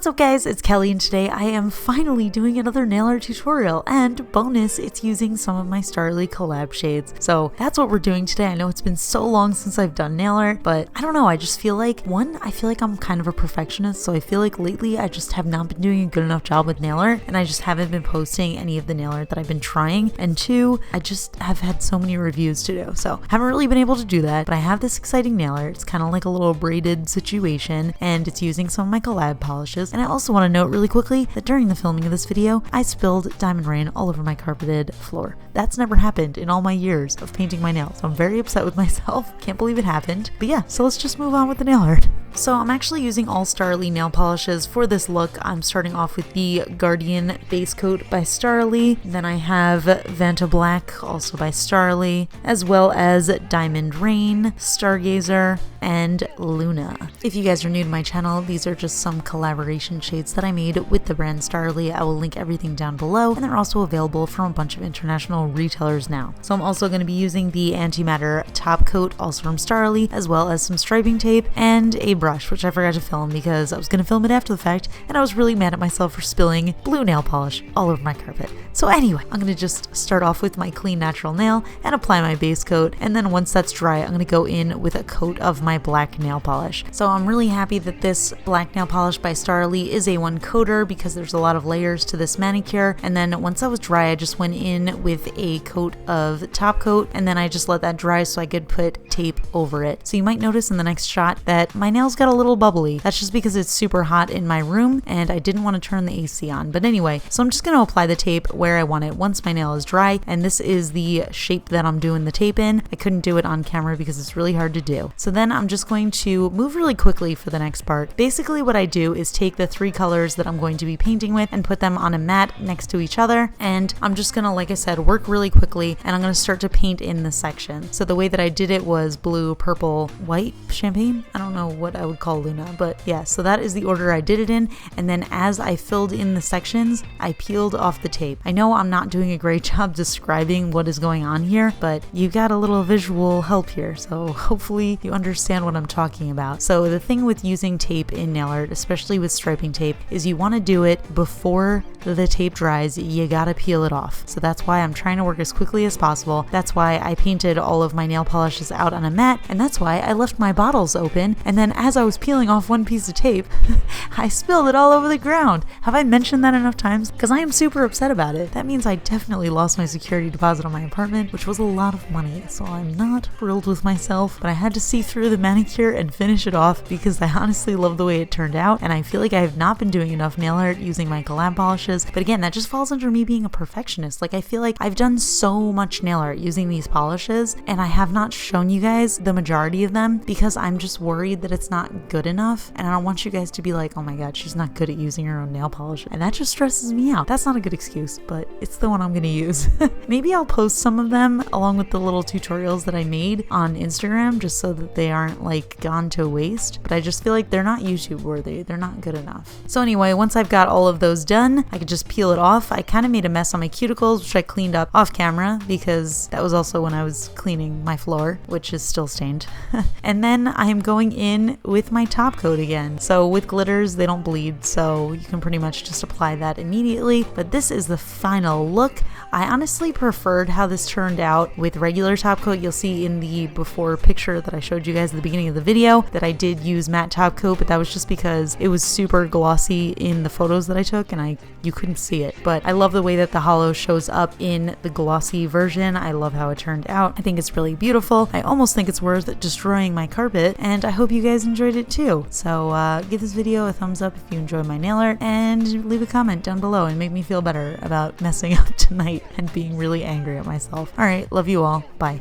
What's up guys, it's Kelly and today I am finally doing another nail art tutorial, and bonus, it's using some of my Starrily collab shades. So that's what we're doing today. I know it's been so long since I've done nail art, but I don't know, I just feel like, one, I feel like I'm kind of a perfectionist, so I feel like lately I just have not been doing a good enough job with nail art, and I just haven't been posting any of the nail art that I've been trying, and two, I just have had so many reviews to do, so haven't really been able to do that, but I have this exciting nail art. It's kind of like a little braided situation, and it's using some of my collab polishes. And I also want to note really quickly that during the filming of this video, I spilled diamond rain all over my carpeted floor. That's never happened in all my years of painting my nails, so I'm very upset with myself. Can't believe it happened. But yeah, so let's just move on with the nail art. So I'm actually using all Starrily nail polishes for this look. I'm starting off with the Guardian Base Coat by Starrily. Then I have Vanta Black, also by Starrily, as well as Diamond Rain, Stargazer, and Luna. If you guys are new to my channel, these are just some collaboration shades that I made with the brand Starrily. I will link everything down below, and they're also available from a bunch of international retailers now. So I'm also going to be using the Antimatter top coat, also from Starrily, as well as some striping tape and a brush, which I forgot to film because I was going to film it after the fact, and I was really mad at myself for spilling blue nail polish all over my carpet. So anyway, I'm going to just start off with my clean natural nail and apply my base coat, and then once that's dry, I'm going to go in with a coat of my black nail polish. So I'm really happy that this black nail polish by Starrily is a one coater because there's a lot of layers to this manicure, and then once that was dry, I just went in with a coat of top coat, and then I just let that dry so I could put tape over it. So you might notice in the next shot that my nails got a little bubbly. That's just because it's super hot in my room and I didn't want to turn the AC on. But anyway, so I'm just going to apply the tape where I want it once my nail is dry, and this is the shape that I'm doing the tape in. I couldn't do it on camera because it's really hard to do. So then I'm just going to move really quickly for the next part. Basically what I do is take the three colors that I'm going to be painting with and put them on a mat next to each other, and I'm just gonna, like I said, work really quickly, and I'm gonna start to paint in the section. So the way that I did it was blue, purple, white, champagne? I don't know what I would call Luna, but yeah, so that is the order I did it in, and then as I filled in the sections, I peeled off the tape. I know I'm not doing a great job describing what is going on here, but you got a little visual help here, so hopefully you understand what I'm talking about. So the thing with using tape in nail art, especially with striping tape, is you want to do it before the tape dries. You gotta peel it off. So that's why I'm trying to work as quickly as possible. That's why I painted all of my nail polishes out on a mat, and that's why I left my bottles open, and then as I was peeling off one piece of tape, I spilled it all over the ground. Have I mentioned that enough times? Because I am super upset about it. That means I definitely lost my security deposit on my apartment, which was a lot of money, so I'm not thrilled with myself, but I had to see through the manicure and finish it off because I honestly love the way it turned out, and I feel like I have not been doing enough nail art using my collab polishes. But again, that just falls under me being a perfectionist. Like, I feel like I've done so much nail art using these polishes, and I have not shown you guys the majority of them because I'm just worried that it's not good enough, and I don't want you guys to be like, oh my god, she's not good at using her own nail polish, and that just stresses me out. That's not a good excuse, but it's the one I'm gonna use. Maybe I'll post some of them along with the little tutorials that I made on Instagram just so that they aren't like gone to waste, but I just feel like they're not YouTube worthy. They're not good enough. So anyway, once I've got all of those done, I could just peel it off. I kind of made a mess on my cuticles, which I cleaned up off camera because that was also when I was cleaning my floor, which is still stained. And then I'm going in with my top coat again. So with glitters, they don't bleed, so you can pretty much just apply that immediately. But this is the final look. I honestly preferred how this turned out with regular top coat. You'll see in the before picture that I showed you guys at the beginning of the video that I did use matte top coat, but that was just because it was super glossy in the photos that I took and you couldn't see it. But I love the way that the Holo shows up in the glossy version. I love how it turned out. I think it's really beautiful. I almost think it's worth destroying my carpet, and I hope you guys enjoyed it too. So give this video a thumbs up if you enjoyed my nail art, and leave a comment down below and make me feel better about messing up tonight and being really angry at myself. Alright, love you all. Bye.